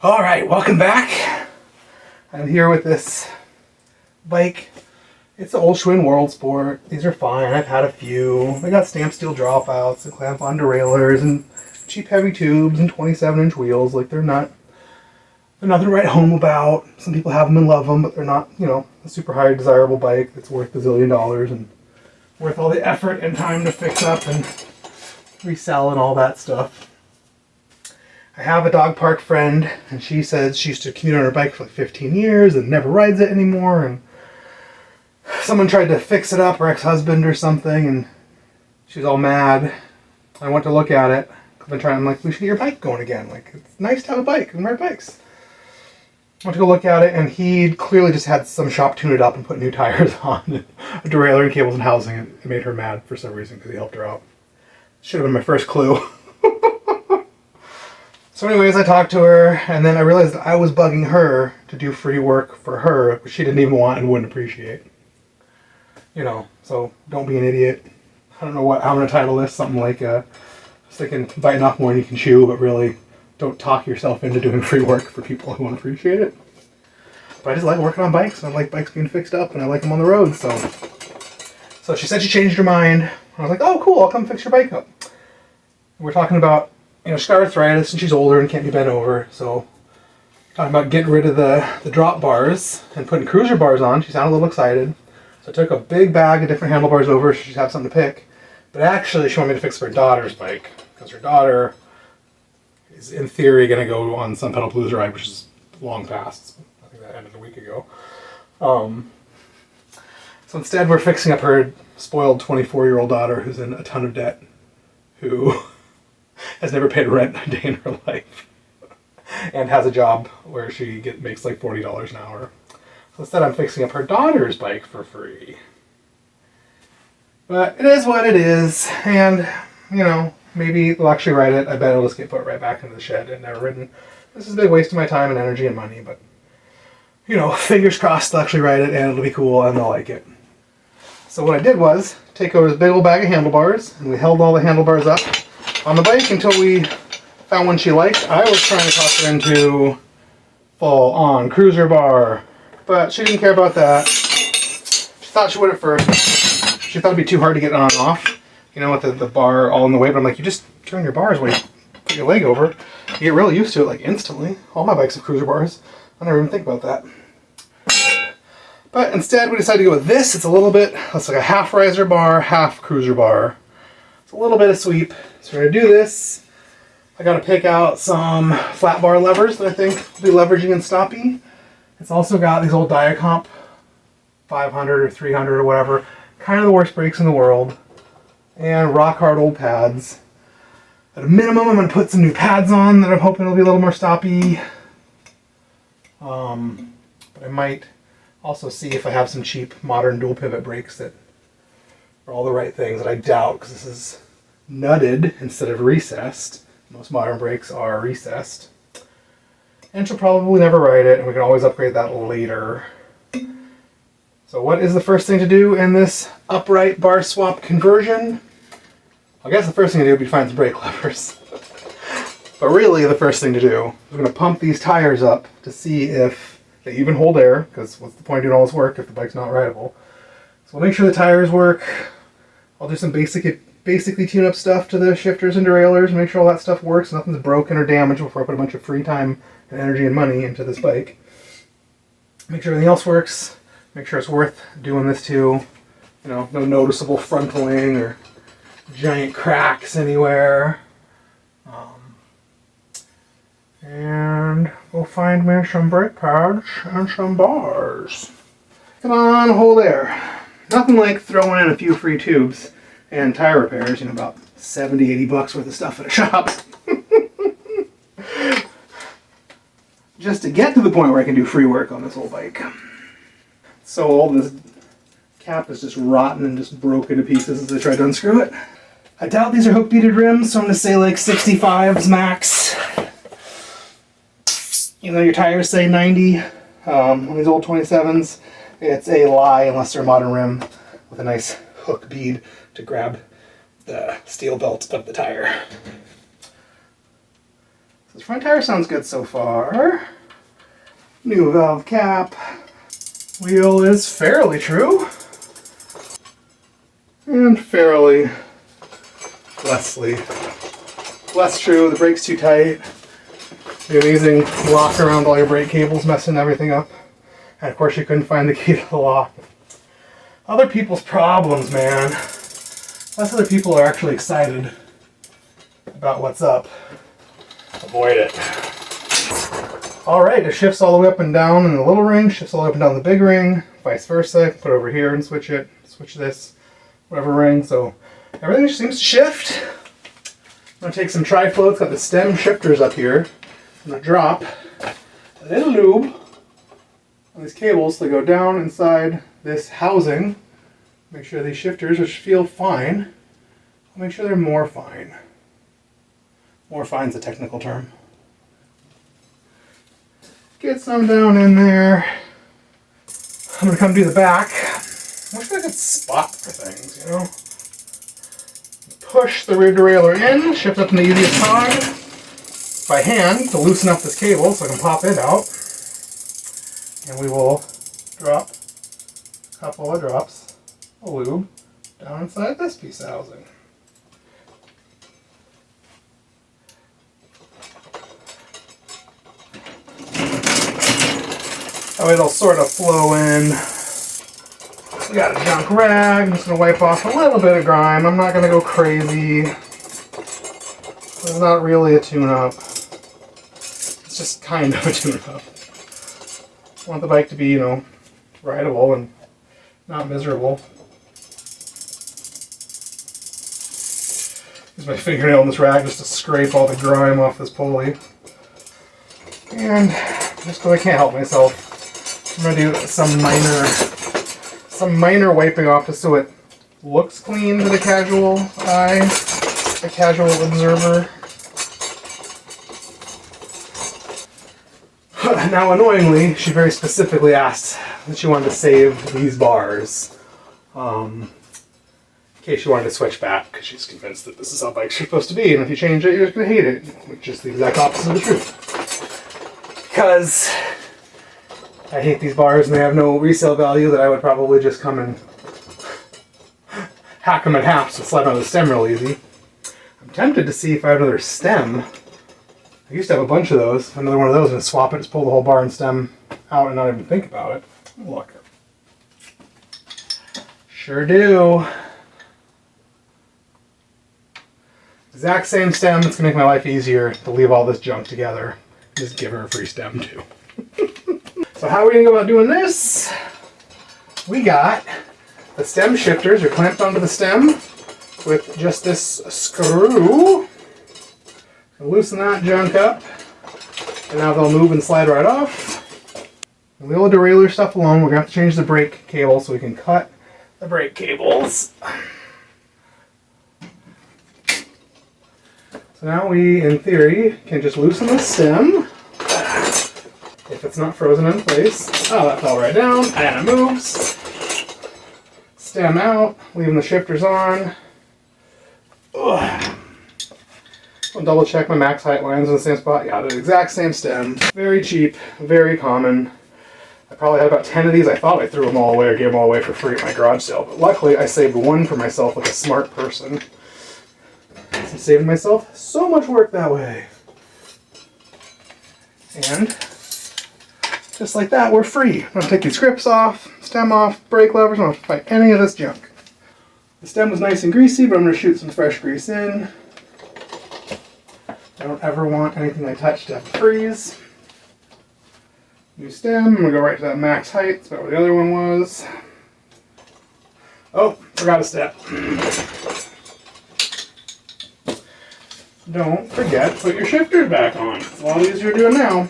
All right, welcome back. I'm here with this bike. It's the old Schwinn World Sport. These are fine. I've had a few. They got stamped steel dropouts and clamp on derailleurs and cheap heavy tubes and 27-inch wheels. Like they're nothing to write home about. Some people have them and love them, but they're not, a super high desirable bike that's worth $1 zillion and worth all the effort and time to fix up and resell and all that stuff. I have a dog park friend, and she says she used to commute on her bike for like 15 years and never rides it anymore, and someone tried to fix it up, her ex-husband or something, and she's all mad. I went to look at it. I'm like, we should get your bike going again. Like, it's nice to have a bike and ride bikes. I went to go look at it, and he clearly just had some shop tune it up and put new tires on, a derailleur and cables and housing. It made her mad for some reason because he helped her out. Should have been my first clue. So anyways, I talked to her, and then I realized that I was bugging her to do free work for her, which she didn't even want and wouldn't appreciate. So don't be an idiot. I don't know how I'm going to title this. Something like, I was thinking, biting off more than you can chew, but really don't talk yourself into doing free work for people who won't appreciate it. But I just like working on bikes, and I like bikes being fixed up, and I like them on the road, So she said she changed her mind. And I was like, oh, cool, I'll come fix your bike up. We're talking about she's got arthritis and she's older and can't be bent over, so talking about getting rid of the drop bars and putting cruiser bars on. She sounded a little excited. So I took a big bag of different handlebars over so she'd have something to pick. But actually she wanted me to fix her daughter's bike, because her daughter is in theory going to go on Sun Pedalpalooza ride, which is long past. I think that ended a week ago. So instead we're fixing up her spoiled 24-year-old daughter who's in a ton of debt, who has never paid rent a day in her life, and has a job where she makes like $40 an hour. So instead I'm fixing up her daughter's bike for free. But it is what it is, and, maybe they'll actually ride it. I bet it'll just get put right back into the shed and never ridden. This is a big waste of my time and energy and money, but, fingers crossed they'll actually ride it and it'll be cool and they'll like it. So what I did was take over this big old bag of handlebars, and we held all the handlebars up on the bike until we found one she liked. I was trying to talk her into full on cruiser bar, but she didn't care about that. She thought she would at first. She thought it'd be too hard to get on and off, with the bar all in the way. But I'm like, you just turn your bars when you put your leg over. You get really used to it like instantly. All my bikes have cruiser bars. I never even think about that. But instead we decided to go with this. It's like a half riser bar, half cruiser bar. It's a little bit of sweep. So we're going to do this. I got to pick out some flat bar levers that I think will be leveraging and stoppy. It's also got these old Diacomp 500 or 300 or whatever. Kind of the worst brakes in the world. And rock hard old pads. At a minimum, I'm going to put some new pads on that I'm hoping will be a little more stoppy. But I might also see if I have some cheap modern dual pivot brakes that are all the right things, that I doubt, because this is nutted instead of recessed. Most modern brakes are recessed. And she'll probably never ride it, and we can always upgrade that later. So what is the first thing to do in this upright bar swap conversion? I guess the first thing to do would be find some brake levers. But really the first thing to do is we're going to pump these tires up to see if they even hold air, because what's the point of doing all this work if the bike's not rideable? So we'll make sure the tires work. I'll do some basically tune up stuff to the shifters and derailleurs, make sure all that stuff works, nothing's broken or damaged before I put a bunch of free time and energy and money into this bike. Make sure everything else works. Make sure it's worth doing this to. No noticeable frontaling or giant cracks anywhere. And we'll find me some brake pads and some bars. Come on, hold there. Nothing like throwing in a few free tubes and tire repairs, about $70-80 worth of stuff at a shop. Just to get to the point where I can do free work on this old bike. So all this cap is just rotten and just broken to pieces as I try to unscrew it. I doubt these are hook beaded rims, so I'm going to say like 65s max. Your tires say 90 on these old 27s. It's a lie unless they're a modern rim with a nice hook bead to grab the steel belt of the tire. This is Front tire sounds good so far. New valve cap. Wheel is fairly true. And fairly less true. The brake's too tight. The amazing lock around all your brake cables messing everything up. And of course you couldn't find the key to the lock. Other people's problems, man. Unless other people are actually excited about what's up, avoid it. Alright, it shifts all the way up and down in the little ring, shifts all the way up and down the big ring, vice versa. Put it over here and switch it, switch this, whatever ring. So everything seems to shift. I'm going to take some tri-flow. It's got the stem shifters up here. I'm going to drop a little lube on these cables that go down inside this housing. Make sure these shifters, which feel fine, I'll make sure they're more fine. More fine's a technical term. Get some down in there. I'm gonna come do the back. I wish I could spot for things, you know? Push the rear derailleur in, shift up in the easiest cog by hand to loosen up this cable so I can pop it out. And we will drop a couple of drops of lube down inside this piece of housing. That way it'll sort of flow in. We got a junk rag. I'm just going to wipe off a little bit of grime. I'm not going to go crazy. It's not really a tune-up. It's just kind of a tune-up. I want the bike to be, you know, rideable and not miserable. Use my fingernail in this rag just to scrape all the grime off this pulley. And just because I can't help myself, I'm going to do some minor wiping off just so it looks clean to the casual eye, the casual observer. Now, annoyingly, she very specifically asked that she wanted to save these bars in case she wanted to switch back, because she's convinced that this is how bikes are supposed to be, and if you change it, you're just going to hate it, which is the exact opposite of the truth. Because I hate these bars and they have no resale value, that I would probably just come and hack them in half so slide on the stem real easy. I'm tempted to see if I have another stem. I used to have a bunch of those. Another one of those and swap it, just pull the whole bar and stem out and not even think about it. Look. Sure do. Exact same stem. It's going to make my life easier to leave all this junk together. Just give her a free stem too. So how are we going to go about doing this? We got the stem shifters are clamped onto the stem with just this screw. Loosen that junk up, and now they'll move and slide right off. And leave all the derailleur stuff alone. We're going to have to change the brake cable so we can cut the brake cables. So now we, in theory, can just loosen the stem. If it's not frozen in place. Oh, that fell right down, and it moves. Stem out, leaving the shifters on. Ugh. I'll double check my max height lines in the same spot. Yeah, the exact same stem. Very cheap, very common. I probably had about 10 of these. I thought I threw them all away or gave them all away for free at my garage sale, but luckily I saved one for myself like a smart person. I'm saving myself so much work that way. And just like that, we're free. I'm going to take these grips off, stem off, brake levers. I don't have to fight any of this junk. The stem was nice and greasy, but I'm going to shoot some fresh grease in. I don't ever want anything I touch to have to freeze. New stem. I'm going to go right to that max height. That's about where the other one was. Oh, forgot a step. Don't forget to put your shifters back on. It's a lot easier to do it now.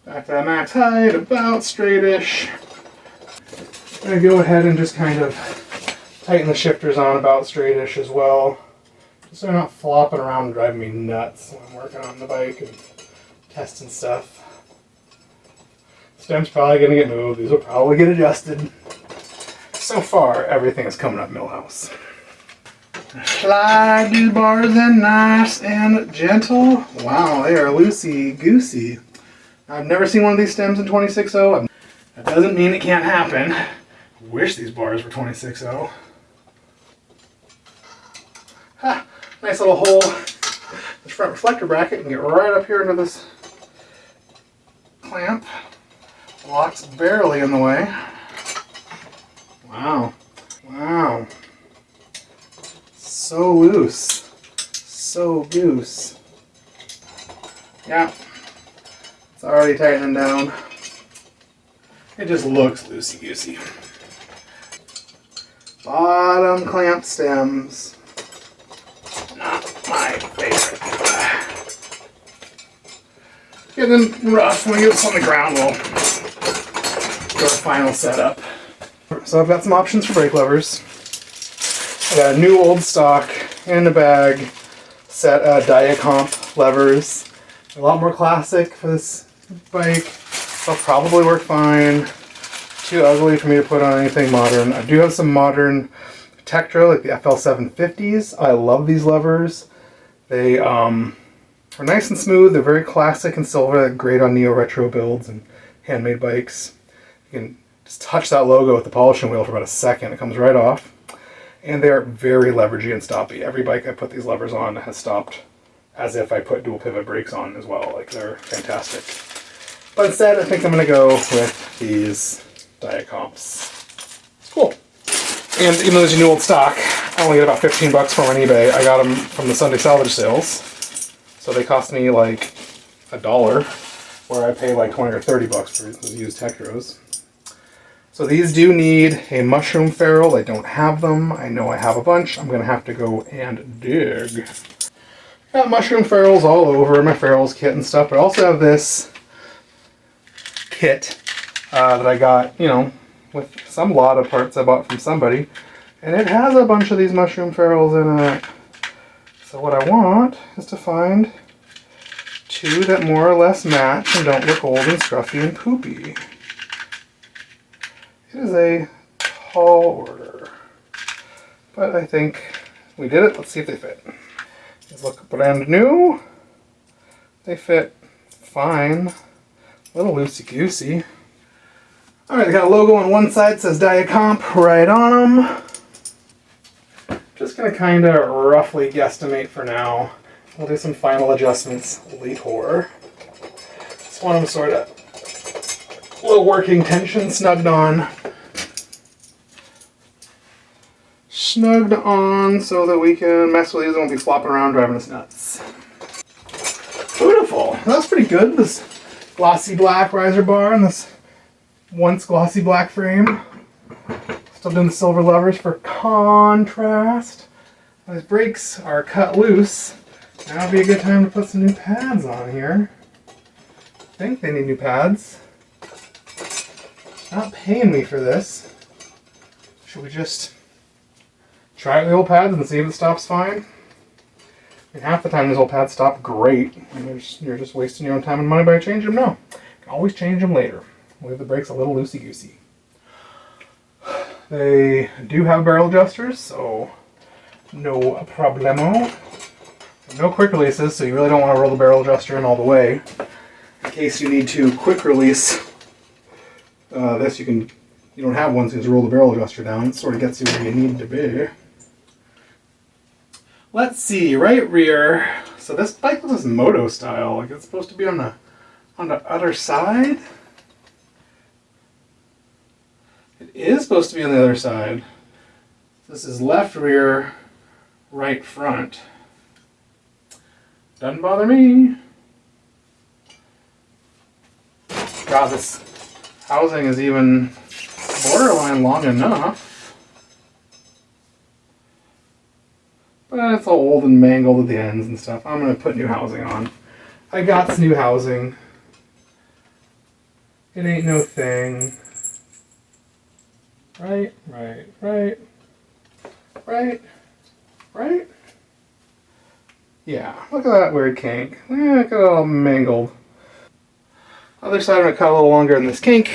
Back to that max height, about straightish. I'm going to go ahead and just kind of tighten the shifters on about straightish as well. Just so they're not flopping around and driving me nuts when I'm working on the bike and testing stuff. Stem's probably going to get moved. These will probably get adjusted. So far, everything is coming up Millhouse. Slide these bars in nice and gentle. Wow, they are loosey-goosey. I've never seen one of these stems in 26.0. That doesn't mean it can't happen. I wish these bars were 26.0. Ha! Nice little hole. This front reflector bracket can get right up here into this clamp. Locks barely in the way. Wow. Wow. So loose. So goose. Yeah. It's already tightening down. It just looks loosey-goosey. Bottom clamp stems. Not my favorite. Getting rough. When we get this on the ground, we'll do our final setup. So I've got some options for brake levers. I got a new old stock in the bag set of Diacomp levers. A lot more classic for this bike. They'll probably work fine. Too ugly for me to put on anything modern. I do have some modern Tektro, like the FL750s. I love these levers. They are nice and smooth. They're very classic and silver. They're great on neo retro builds and handmade bikes. You can just touch that logo with the polishing wheel for about a second. It comes right off. And they're very leveragey and stoppy. Every bike I put these levers on has stopped as if I put dual pivot brakes on as well. Like, they're fantastic. But instead, I think I'm going to go with these Diacomps. It's cool. And even though these are new old stock, I only get about 15 bucks for them on eBay. I got them from the Sunday salvage sales. So they cost me like $1, where I pay like 20 or 30 bucks for those used Tektros. So these do need a mushroom ferrule. I don't have them. I know I have a bunch. I'm going to have to go and dig. Got mushroom ferrules all over my ferrules kit and stuff, but I also have this kit that I got, you know, with some lot of parts I bought from somebody. And it has a bunch of these mushroom ferrules in it. So what I want is to find two that more or less match and don't look old and scruffy and poopy. It is a tall order, but I think we did it. Let's see if they fit. These look brand new. They fit fine. A little loosey-goosey. Alright, they got a logo on one side, says Diacomp right on them. Just going to kind of roughly guesstimate for now. We'll do some final adjustments later. Just want them sort of a little working tension snugged on. Snugged on so that we can mess with these and won't be flopping around driving us nuts. Beautiful. That's pretty good. This glossy black riser bar and this once glossy black frame. Still doing the silver levers for contrast. These brakes are cut loose. Now would be a good time to put some new pads on here. I think they need new pads. Not paying me for this. Should we just try out the old pads and see if it stops fine? I mean, half the time these old pads stop great. And you're just wasting your own time and money by changing them. No, you can always change them later. Leave the brakes a little loosey-goosey. They do have barrel adjusters, so no problemo. No quick releases, so you really don't want to roll the barrel adjuster in all the way. In case you need to quick release this, you don't have one, so you just roll the barrel adjuster down. It sort of gets you where you need to be. Let's see, right rear. So this bike was moto style. Like, it's supposed to be on the other side. It is supposed to be on the other side. This is left rear, right front. Doesn't bother me. God, this housing is even borderline long enough. But it's all old and mangled at the ends and stuff. I'm going to put new housing on. I got this new housing. It ain't no thing. Right. Yeah, look at that weird kink. Look at it all mangled. Other side I'm going to cut a little longer than this kink.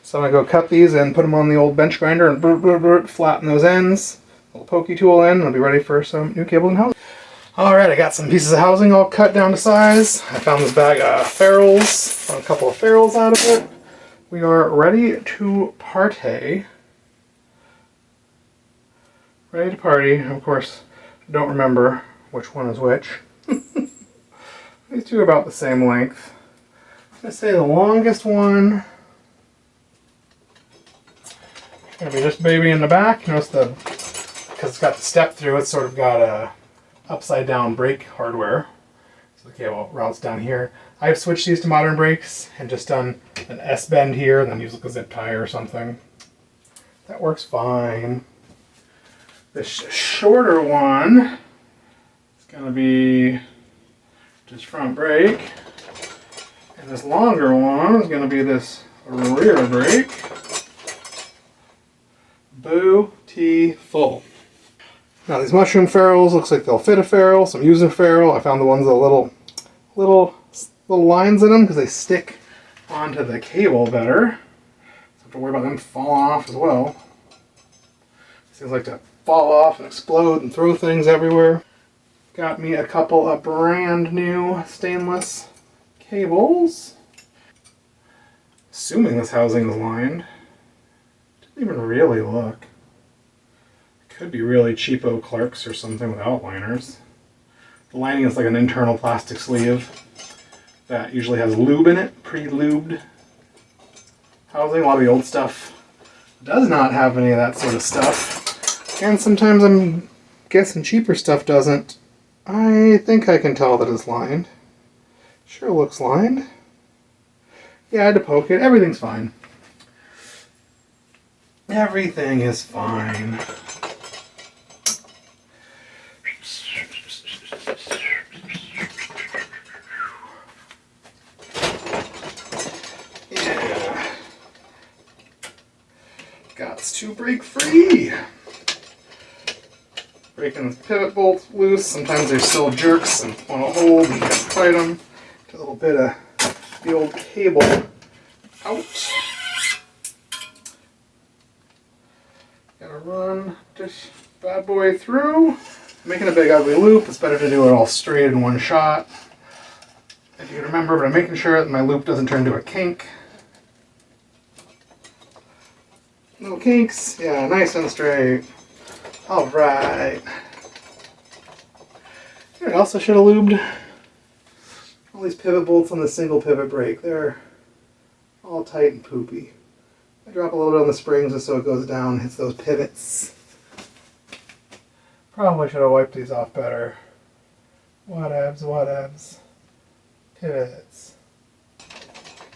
So I'm going to go cut these and put them on the old bench grinder and flatten those ends. little pokey tool in, and I'll be ready for some new cable and housing. Alright, I got some pieces of housing all cut down to size. I found this bag of ferrules, found a couple of ferrules out of it. We are ready to partay. Ready to party. Of course, I don't remember which one is which. These two are about the same length. I'm going to say the longest one is going to be this baby in the back. Notice because it's got the step through, it's sort of got a upside down brake hardware. So the cable routes down here. I've switched these to modern brakes and just done an S bend here and then use like a zip tie or something. That works fine. The shorter one is going to be just front brake. And this longer one is going to be this rear brake. Beautiful. Now these mushroom ferrules, looks like they'll fit a ferrule, so I'm using a ferrule. I found the ones with little lines in them because they stick onto the cable better. So I don't have to worry about them falling off as well. Seems like to fall off and explode and throw things everywhere. Got me a couple of brand new stainless cables. Assuming this housing is lined. Didn't even really look. Could be really cheapo Clarks or something with outliners. The lining is like an internal plastic sleeve that usually has lube in it, pre-lubed housing. A lot of the old stuff does not have any of that sort of stuff. And sometimes I'm guessing cheaper stuff doesn't. I think I can tell that it's lined. Sure looks lined. Yeah, I had to poke it. Everything's fine. Everything is fine. Yeah. Got to break free. Breaking the pivot bolts loose. Sometimes they're still jerks and want to hold and just fight them. Get a little bit of the old cable out. Gotta run this bad boy through. Making a big ugly loop. It's better to do it all straight in one shot. If you remember, but I'm making sure that my loop doesn't turn into a kink. No kinks. Yeah, nice and straight. Alright. I also should have lubed all these pivot bolts on the single pivot brake. They're all tight and poopy. I drop a little bit on the springs just so it goes down and hits those pivots. Probably should have wiped these off better. Whatevs. Pivots.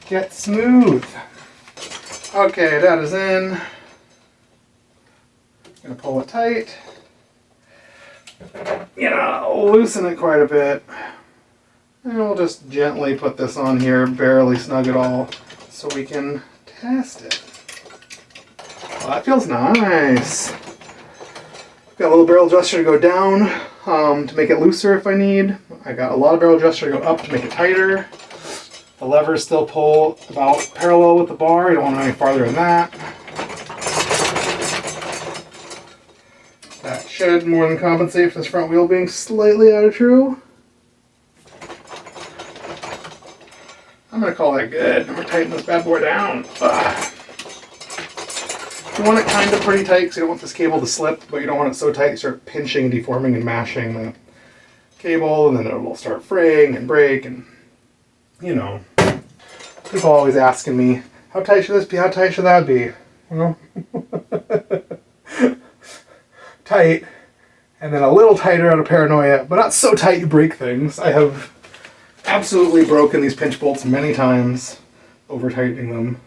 Get smooth. Okay, that is in. Gonna pull it tight. Loosen it quite a bit. And we'll just gently put this on here, barely snug it all, so we can test it. Well, that feels nice. Got a little barrel adjuster to go down to make it looser if I need. I got a lot of barrel adjuster to go up to make it tighter. The levers still pull about parallel with the bar. You don't want to go any farther than that. That should more than compensate for this front wheel being slightly out of true. I'm going to call that good. I'm going to tighten this bad boy down. You want it kind of pretty tight because you don't want this cable to slip, but you don't want it so tight you start pinching, deforming, and mashing the cable, and then it will start fraying and break, and people always asking me, how tight should this be? How tight should that be? Well, tight, and then a little tighter out of paranoia, but not so tight you break things. I have absolutely broken these pinch bolts many times over tightening them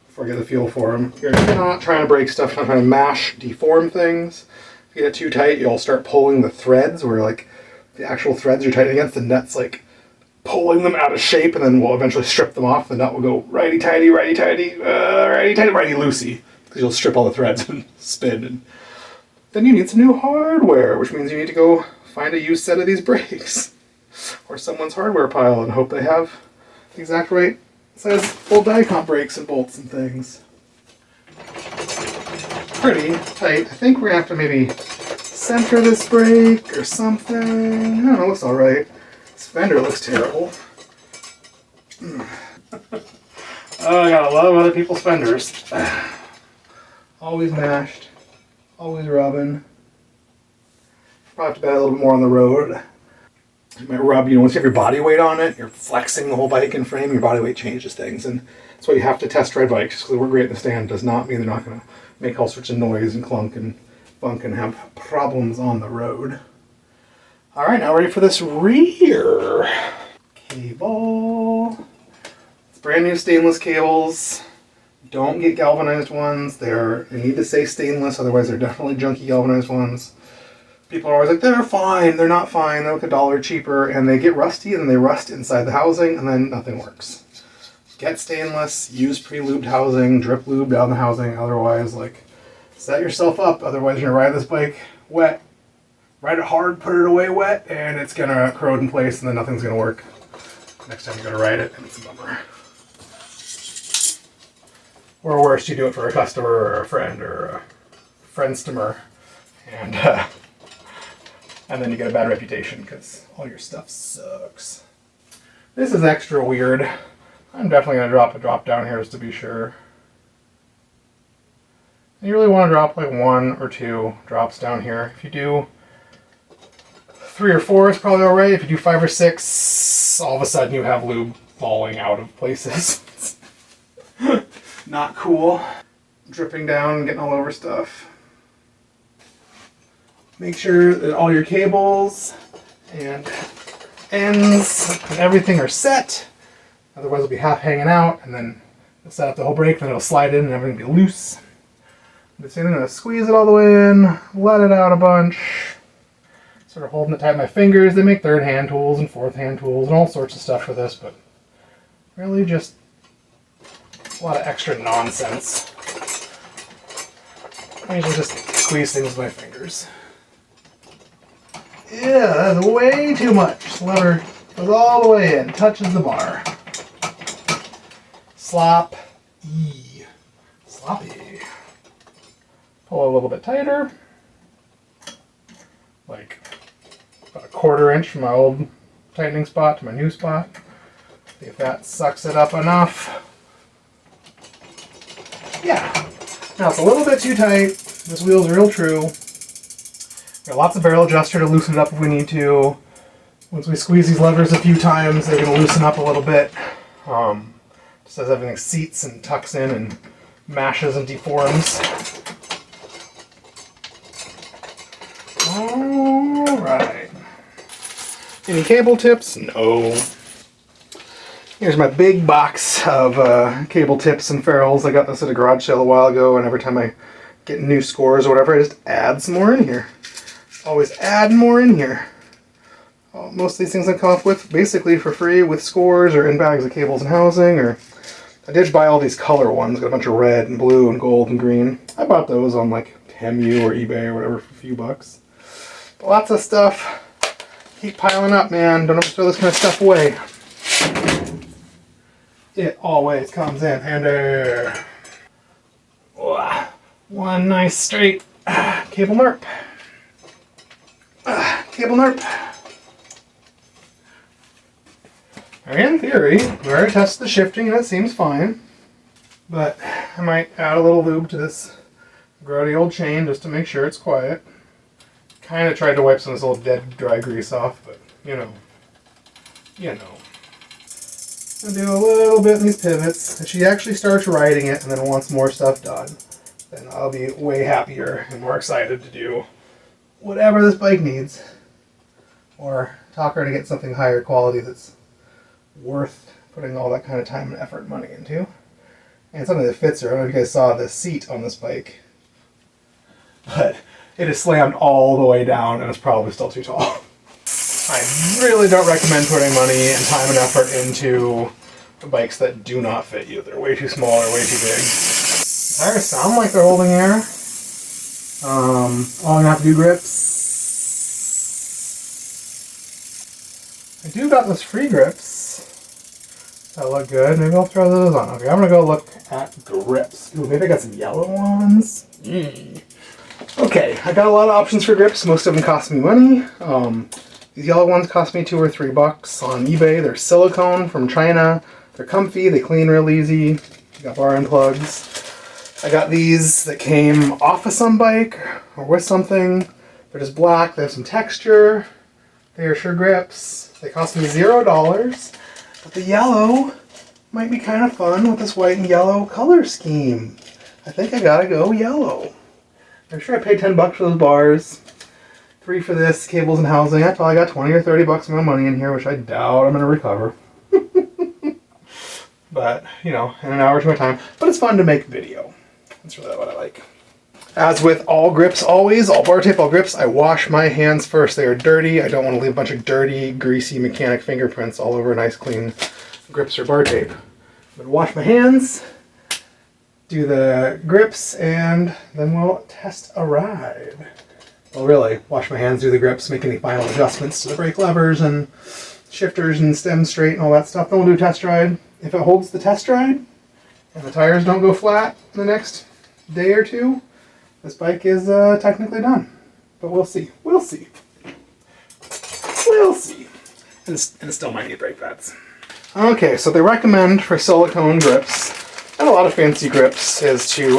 before I get the feel for them. You're not trying to break stuff, you're not trying to mash, deform things. If you get it too tight, you'll start pulling the threads where like the actual threads you're tightening against, the nut's like pulling them out of shape, and then we'll eventually strip them off. The nut will go righty-tighty, righty-tighty, righty-tighty, righty-loosey, because you'll strip all the threads and spin. And then you need some new hardware, which means you need to go find a used set of these brakes or someone's hardware pile and hope they have the exact right size full die comp brakes and bolts and things. pretty tight. I think we're gonna have to maybe center this brake or something. I don't know, it looks alright. This fender looks terrible. Oh, I gotta love other people's fenders. Always mashed, always rubbing. Probably have to bet a little bit more on the road. You might rub, once you have your body weight on it, you're flexing the whole bike and frame, your body weight changes things. And that's why you have to test ride bikes, because they work great in the stand does not mean they're not going to make all sorts of noise and clunk and funk and have problems on the road. All right, now ready for this rear cable. It's brand new stainless cables. Don't get galvanized ones. They need to say stainless, otherwise they're definitely junky galvanized ones. People are always like, they're fine, they're not fine, they're like $1 cheaper, and they get rusty, and then they rust inside the housing, and then nothing works. Get stainless, use pre-lubed housing, drip lube down the housing, otherwise, like, set yourself up, otherwise you're gonna ride this bike wet. Ride it hard, put it away wet, and it's gonna corrode in place, and then nothing's gonna work. Next time you're gonna ride it, and it's a bummer. Or worse, you do it for a customer, or a friend, or a friendstomer, and then you get a bad reputation because all your stuff sucks. This is extra weird. I'm definitely going to drop a drop down here just to be sure. And you really want to drop like 1 or 2 drops down here. If you do 3 or 4 is probably alright. If you do 5 or 6, all of a sudden you have lube falling out of places. Not cool. Dripping down, getting all over stuff. Make sure that all your cables and ends and everything are set. Otherwise it'll be half hanging out, and then you'll set up the whole brake, then it'll slide in and everything will be loose. But so I'm going to squeeze it all the way in, let it out a bunch. Sort of holding it tight with my fingers. They make 3rd hand tools and 4th hand tools and all sorts of stuff for this, but really just a lot of extra nonsense. I usually just squeeze things with my fingers. Yeah, that's way too much. The lever goes all the way in, touches the bar. Slop. Sloppy. Pull a little bit tighter. Like about a 1/4 inch from my old tightening spot to my new spot. See if that sucks it up enough. Yeah. Now it's a little bit too tight. This wheel's real true. Got lots of barrel adjuster to loosen it up if we need to. Once we squeeze these levers a few times, they're going to loosen up a little bit. Just as everything seats and tucks in and mashes and deforms. Alright. Any cable tips? No. Here's my big box of cable tips and ferrules. I got this at a garage sale a while ago, and every time I get new scores or whatever, I just add some more in here. Always add more in here. Most of these things I come up with basically for free with scores or in bags of cables and housing. Or I did buy all these color ones, got a bunch of red and blue and gold and green. I bought those on like Temu or eBay or whatever for a few bucks. But lots of stuff. Keep piling up, man. Don't ever throw this kind of stuff away. It always comes in handy. One nice straight cable nerp. Cable nerp. In theory, we already tested the shifting and it seems fine. But I might add a little lube to this grody old chain just to make sure it's quiet. Kind of tried to wipe some of this old dead dry grease off, but you know. I'll do a little bit in these pivots. If she actually starts riding it and then wants more stuff done, then I'll be way happier and more excited to do whatever this bike needs. Or talk her to get something higher quality that's worth putting all that kind of time and effort and money into. And something that fits her. I don't know if you guys saw the seat on this bike, but it is slammed all the way down and it's probably still too tall. I really don't recommend putting money and time and effort into bikes that do not fit you. They're way too small or way too big. Tires sound like they're holding air. All I'm gonna have to do grips. I do got those free grips. That look good. Maybe I'll throw those on. Okay, I'm gonna go look at grips. Ooh, maybe I got some yellow ones. Okay, I got a lot of options for grips. Most of them cost me money. These yellow ones cost me $2 or $3 on eBay. They're silicone from China. They're comfy. They clean real easy. You got bar end plugs. I got these that came off of some bike or with something. They're just black. They have some texture. They are sure grips. They cost me $0. But the yellow might be kind of fun with this white and yellow color scheme. I think I gotta go yellow. I'm sure I paid $10 for those bars. $3 for this, cables and housing. I probably got $20 or $30 of my money in here, which I doubt I'm gonna recover. But, you know, in an hour to my time. But it's fun to make video. That's really what I like. As with all grips always, all bar tape, all grips, I wash my hands first. They are dirty. I don't want to leave a bunch of dirty, greasy mechanic fingerprints all over nice clean grips or bar tape. I'm going to wash my hands, do the grips, and then we'll test a ride. Well, really, wash my hands, do the grips, make any final adjustments to the brake levers and shifters and stems straight and all that stuff. Then we'll do a test ride. If it holds the test ride and the tires don't go flat in the next day or two, this bike is technically done, but we'll see. We'll see. We'll see. And it still might need brake pads. Okay, so they recommend for silicone grips, and a lot of fancy grips, is to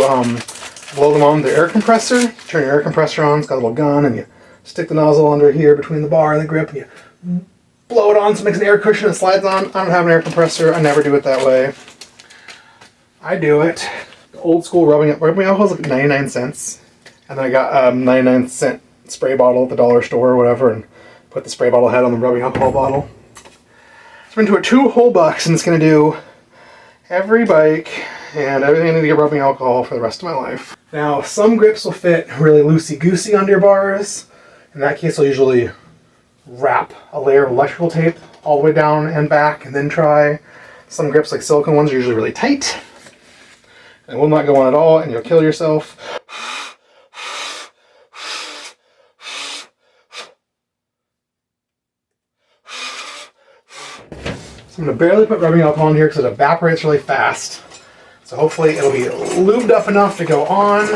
blow them on the air compressor. Turn your air compressor on, it's got a little gun, and you stick the nozzle under here between the bar and the grip, and you blow it on so it makes an air cushion and slides on. I don't have an air compressor. I never do it that way. I do it old school rubbing alcohol is like 99 cents. And then I got a 99-cent spray bottle at the dollar store or whatever and put the spray bottle head on the rubbing alcohol bottle. So I'm into it 2 whole bucks and it's going to do every bike and everything I need to get rubbing alcohol for the rest of my life. Now, some grips will fit really loosey-goosey under your bars. In that case, I'll usually wrap a layer of electrical tape all the way down and back and then try. Some grips, like silicone ones, are usually really tight. And will not go on at all, and you'll kill yourself. So I'm going to barely put rubbing alcohol in here because it evaporates really fast. So hopefully it'll be lubed up enough to go on.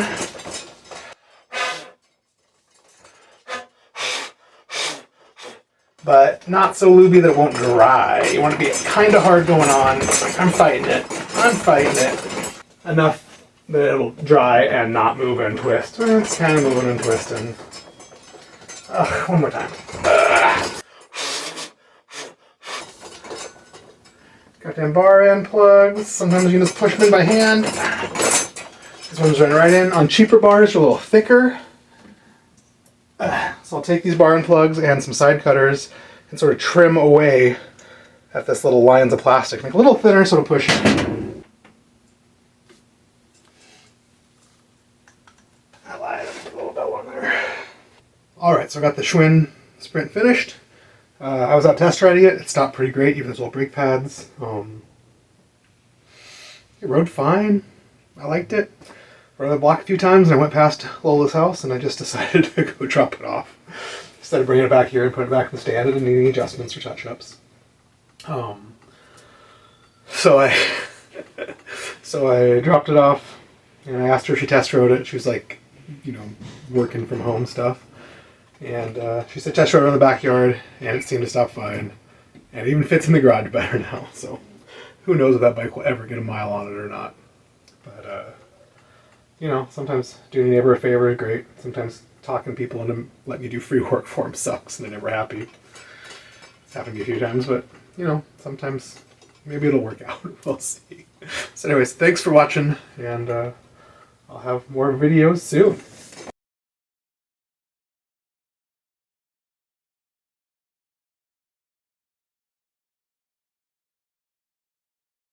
But not so lubey that it won't dry. You want to be kind of hard going on. I'm fighting it. I'm fighting it. Enough that it'll dry and not move and twist. It's kind of moving and twisting. One more time. Goddamn bar end plugs. Sometimes you can just push them in by hand. This one's running right in. On cheaper bars, they're a little thicker. So I'll take these bar end plugs and some side cutters and sort of trim away at this little lines of plastic. Make it a little thinner so it'll push in. I lied, I put a little bell on there. Alright, so I got the Schwinn Sprint finished. I was out test riding it. It stopped pretty great, even those little brake pads. It rode fine. I liked it. Rode the block a few times and I went past Lola's house and I just decided to go drop it off. Instead of bringing it back here and putting it back in the stand, it didn't need any adjustments or touch-ups. So I dropped it off and I asked her if she test rode it. She was like, you know, working from home stuff. And she said test rode it in the backyard and it seemed to stop fine. And it even fits in the garage better now. So who knows if that bike will ever get a mile on it or not. But, you know, sometimes doing a neighbor a favor is great. Sometimes talking people into letting you do free work for them sucks and they're never happy. It's happened to me a few times, but, you know, sometimes maybe it'll work out. We'll see. So anyways, thanks for watching, and I'll have more videos soon.